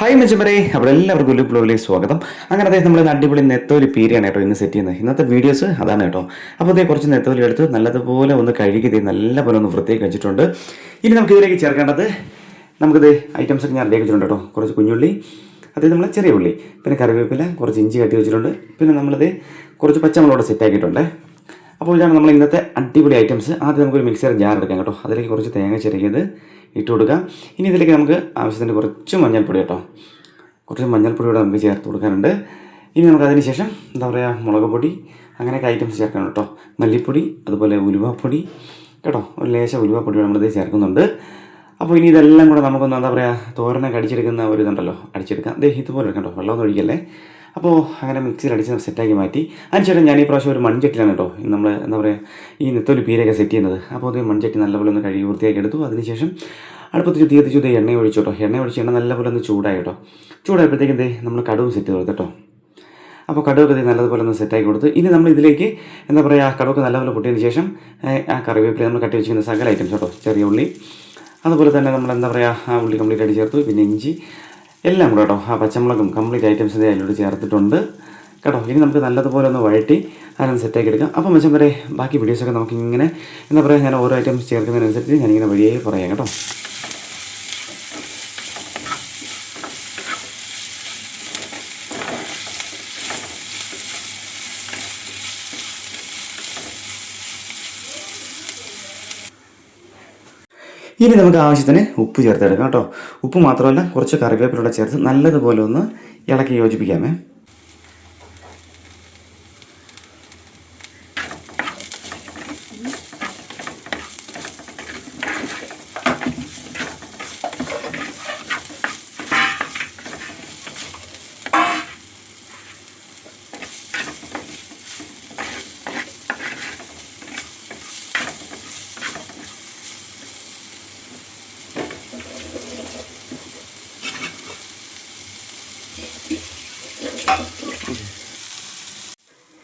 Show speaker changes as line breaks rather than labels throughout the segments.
Hi മച്ചമരെ, അവിടെ എല്ലാവർക്കും ഉള്ളിലേക്ക് സ്വാഗതം. അങ്ങനെ അതായത് നമ്മൾ അടിപൊളി നെത്തോലി പീരയാണ് കേട്ടോ ഇന്ന് സെറ്റ് ചെയ്യുന്നത്. ഇന്നത്തെ വീഡിയോസ് അതാണ് കേട്ടോ. അപ്പോൾ അതേ കുറച്ച് നെത്തോലി എടുത്ത് നല്ലതുപോലെ ഒന്ന് കഴുകി നല്ലപോലെ ഒന്ന് വൃത്തിയാക്കി വെച്ചിട്ടുണ്ട്. ഇനി നമുക്ക് ഇതിലേക്ക് ചേർക്കേണ്ടത് നമുക്കിത് ഐറ്റംസ് ഒക്കെ ഞാൻ റെഡിയാക്കി വെച്ചിട്ടുണ്ട് കേട്ടോ. കുറച്ച് കുഞ്ഞുള്ളി, അതായത് നമ്മൾ ചെറിയ ഉള്ളി, പിന്നെ കറിവേപ്പില, കുറച്ച് ഇഞ്ചി കട്ടി വെച്ചിട്ടുണ്ട്. പിന്നെ നമ്മളിത് കുറച്ച് പച്ചമുളകോടെ സെറ്റ് ആക്കിയിട്ടുണ്ട്. അപ്പോൾ ഇതാണ് നമ്മൾ ഇന്നത്തെ അടിപൊളി ഐറ്റംസ്. ആദ്യം നമുക്കൊരു മിക്സർ ജാർ എടുക്കാം കേട്ടോ. അതിലേക്ക് കുറച്ച് തേങ്ങ ചിരകിയത് ഇട്ട് കൊടുക്കാം. ഇനി ഇതിലേക്ക് നമുക്ക് ആവശ്യത്തിന് കുറച്ച് മഞ്ഞൾപ്പൊടി കേട്ടോ, കുറച്ച് മഞ്ഞൾപ്പൊടി കൂടെ നമുക്ക് ചേർത്ത് കൊടുക്കാനുണ്ട്. ഇനി നമുക്ക് അതിന് ശേഷം എന്താ പറയുക, മുളക് പൊടി അങ്ങനെയൊക്കെ ഐറ്റംസ് ചേർക്കണം കേട്ടോ. മല്ലിപ്പൊടി, അതുപോലെ ഉലുവാപ്പൊടി കേട്ടോ, ഒരു ലേശ ഉലുവാപ്പൊടി നമ്മളിത് ചേർക്കുന്നുണ്ട്. അപ്പോൾ ഇനി ഇതെല്ലാം കൂടെ നമുക്കൊന്ന് എന്താ പറയുക, തോരനൊക്കെ അടിച്ചെടുക്കുന്ന ഒരു ഇതുണ്ടല്ലോ, അടിച്ചെടുക്കാം. ഇതുപോലെ എടുക്കാം കേട്ടോ, വെള്ളമൊന്നും ഒഴിക്കല്ലേ. അപ്പോൾ അങ്ങനെ മിക്സിയിൽ അടിച്ച് സെറ്റാക്കി മാറ്റി. അതിനുശേഷം ഞാൻ ഈ പ്രാവശ്യം ഒരു മൺചട്ടിലാണ് കേട്ടോ നമ്മൾ എന്താ പറയുക ഈ നെത്തോലി പീരയൊക്കെ സെറ്റ് ചെയ്യുന്നത്. അപ്പോൾ അത് മൺചട്ടി നല്ലപോലെ ഒന്ന് കഴുകി വൃത്തിയാക്കി എടുത്തു. അതിനുശേഷം അടുപ്പത്ത് തീർത്തിച്ചു എണ്ണ ഒഴിച്ചു കേട്ടോ. എണ്ണ ഒഴിച്ച് എണ്ണ നല്ലപോലെ ഒന്ന് ചൂടായി കേട്ടോ. ചൂടായപ്പോഴത്തേക്കും നമ്മൾ കടുവ് സെറ്റ് ചെയ്ത് കൊടുത്തു കേട്ടോ. അപ്പോൾ കടുവൊക്കെ നല്ലതുപോലെ ഒന്ന് സെറ്റാക്കി കൊടുത്ത് ഇനി നമ്മൾ ഇതിലേക്ക് എന്താ പറയുക, കടുവൊക്കെ നല്ലപോലെ പൊട്ടിയതിന് ശേഷം ആ കറിവേപ്പില നമ്മൾ കട്ടി വെച്ചിരിക്കുന്ന സകല ഐറ്റംസ് കേട്ടോ, ചെറിയ ഉള്ളി, അതുപോലെ തന്നെ നമ്മൾ എന്താ പറയുക ആ ഉള്ളി കംപ്ലീറ്റ് ആയിട്ട് ചേർത്തു. പിന്നെ ഇഞ്ചി എല്ലാം കൂടെ കേട്ടോ, ആ പച്ചമുളകും കംപ്ലീറ്റ് ഐറ്റംസിൻ്റെ അതിലോട്ട് ചേർത്തിട്ടുണ്ട് കേട്ടോ. ഇനി നമുക്ക് നല്ലതുപോലെ ഒന്ന് വഴറ്റി അതിനൊന്ന് സെറ്റാക്കി എടുക്കാം. അപ്പോൾ മച്ചം വരെ ബാക്കി വീഡിയോസൊക്കെ നമുക്കിങ്ങനെ എന്താ പറയുക, ഞാൻ ഓരോ ഐറ്റംസ് ചേർക്കുന്നതിനനുസരിച്ച് ഞാനിങ്ങനെ വഴിയേ പറയാം കേട്ടോ. ഇനി നമുക്ക് ആവശ്യത്തിന് ഉപ്പ് ചേർത്തെടുക്കാം കേട്ടോ. ഉപ്പ് മാത്രമല്ല, കുറച്ച് കറിവേപ്പിലൂടെ ചേർത്ത് നല്ലതുപോലെ ഒന്ന് ഇളക്കി യോജിപ്പിക്കാമേ.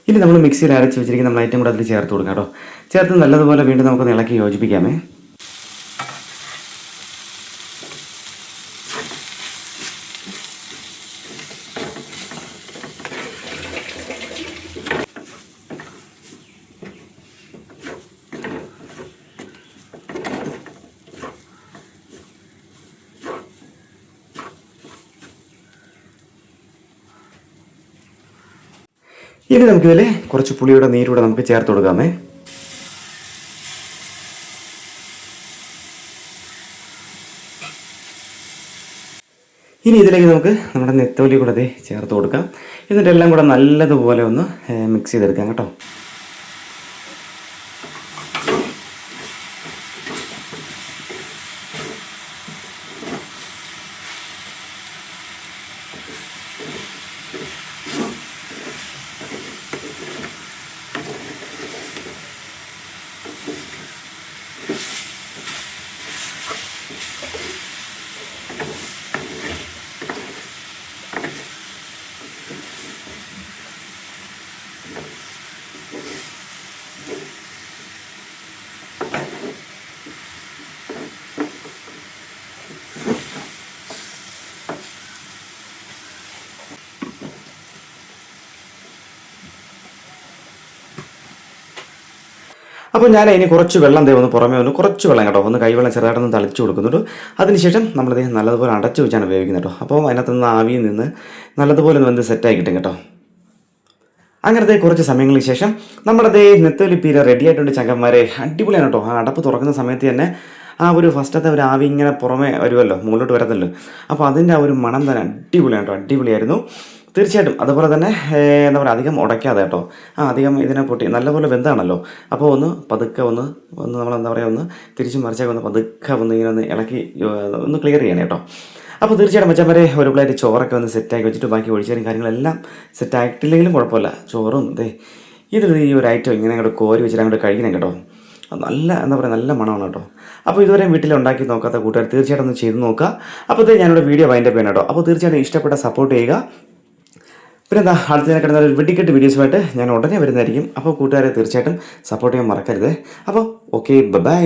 ഇനി നമ്മൾ മിക്സിയിൽ അരച്ച് വെച്ചിരിക്കുന്ന നമ്മൾ ഐറ്റം കൂടെ അതിൽ ചേർത്ത് കൊടുക്കാം കേട്ടോ. ചേർത്ത് നല്ലതുപോലെ വീണ്ടും നമുക്ക് ഇളക്കി യോജിപ്പിക്കാമേ. ഇനി നമുക്കിതിൽ കുറച്ച് പുളിയുടെ നീരൂടെ നമുക്ക് ചേർത്ത് കൊടുക്കാമേ. ഇനി ഇതിലേക്ക് നമുക്ക് നമ്മുടെ നെത്തോലി കൂടെ ചേർത്ത് കൊടുക്കാം. എന്നിട്ട് എല്ലാം കൂടെ നല്ലതുപോലെ ഒന്ന് മിക്സ് ചെയ്തെടുക്കാം കേട്ടോ. അപ്പോൾ ഞാൻ അതിന് കുറച്ച് വെള്ളം ഒന്ന് പുറമേ കുറച്ച് വെള്ളം കേട്ടോ, ഒന്ന് കൈവെള്ളം ചെറുതായിട്ടൊന്ന് തളിച്ച് കൊടുക്കുന്നുണ്ട്. അതിനുശേഷം നമ്മളത് നല്ലതുപോലെ അടച്ചു വെച്ചാണ് ഉപയോഗിക്കുന്നത് കേട്ടോ. അപ്പോൾ അതിനകത്തുനിന്ന് ആവിയിൽ നിന്ന് നല്ലതുപോലെ ഒന്ന് സെറ്റായി കിട്ടും കേട്ടോ. അങ്ങനത്തെ കുറച്ച് സമയങ്ങൾക്ക് ശേഷം നമ്മുടെ നെത്തോലി പീര റെഡി ആയിട്ടുണ്ട് ചങ്കന്മാരെ. അടിപൊളിയാണ് കേട്ടോ. ആ അടപ്പ് തുറക്കുന്ന സമയത്ത് തന്നെ ആ ഒരു ഫസ്റ്റത്തെ ഒരു ആവി ഇങ്ങനെ പുറമേ വരുമല്ലോ, മുകളിലോട്ട് വരത്തല്ലോ. അപ്പോൾ അതിൻ്റെ ആ ഒരു മണം തന്നെ അടിപൊളിയാണ് കേട്ടോ, അടിപൊളിയായിരുന്നു തീർച്ചയായിട്ടും. അതുപോലെ തന്നെ എന്താ പറയുക, അധികം ഉടയ്ക്കാതെ കേട്ടോ, അധികം ഇതിനെ പൊട്ടി നല്ലപോലെ വെന്താണല്ലോ. അപ്പോൾ ഒന്ന് പതുക്കെ ഒന്ന് നമ്മൾ എന്താ പറയുക, ഒന്ന് തിരിച്ചും മറിച്ചൊക്കെ ഒന്ന് പതുക്കെ ഇങ്ങനെ ഒന്ന് ഇളക്കി ഒന്ന് ക്ലിയർ ചെയ്യണം കേട്ടോ. അപ്പോൾ തീർച്ചയായിട്ടും മച്ചാൻ വരെ ഒരു പ്ലേറ്റ് ചോറൊക്കെ ഒന്ന് സെറ്റാക്കി വെച്ചിട്ട് ബാക്കി ഒഴിച്ചേരും കാര്യങ്ങളെല്ലാം സെറ്റായിട്ടില്ലെങ്കിലും കുഴപ്പമില്ല. ചോറും ഇതിൽ ഈ ഒരു ഐറ്റം ഇങ്ങനെ അങ്ങോട്ട് കോരി വെച്ചിട്ട് അങ്ങോട്ട് കഴിക്കണം കേട്ടോ. നല്ല എന്താ പറയുക, നല്ല മണമാണ് കേട്ടോ. അപ്പോൾ ഇതുവരെ വീട്ടിൽ ഉണ്ടാക്കി നോക്കാത്ത കൂട്ടുകാർ തീർച്ചയായിട്ടും ഒന്ന് ചെയ്ത് നോക്കുക. അപ്പോൾ ഞാനിവിടെ വീഡിയോ വൈൻഡപ്പ് ചെയ്യണം കേട്ടോ. അപ്പോൾ തീർച്ചയായിട്ടും ഇഷ്ടപ്പെട്ട സപ്പോർട്ട് ചെയ്യുക. പിന്നെ എന്താ, അടുത്തതിനെ കിടന്ന ഒരു വെടിക്കെട്ട് വീഡിയോസുമായിട്ട് ഞാൻ ഉടനെ വരുന്നതായിരിക്കും. അപ്പോൾ കൂട്ടുകാരെ തീർച്ചയായിട്ടും സപ്പോർട്ട് ചെയ്യാൻ മറക്കരുത്. അപ്പോൾ ഓക്കെ, ബൈ.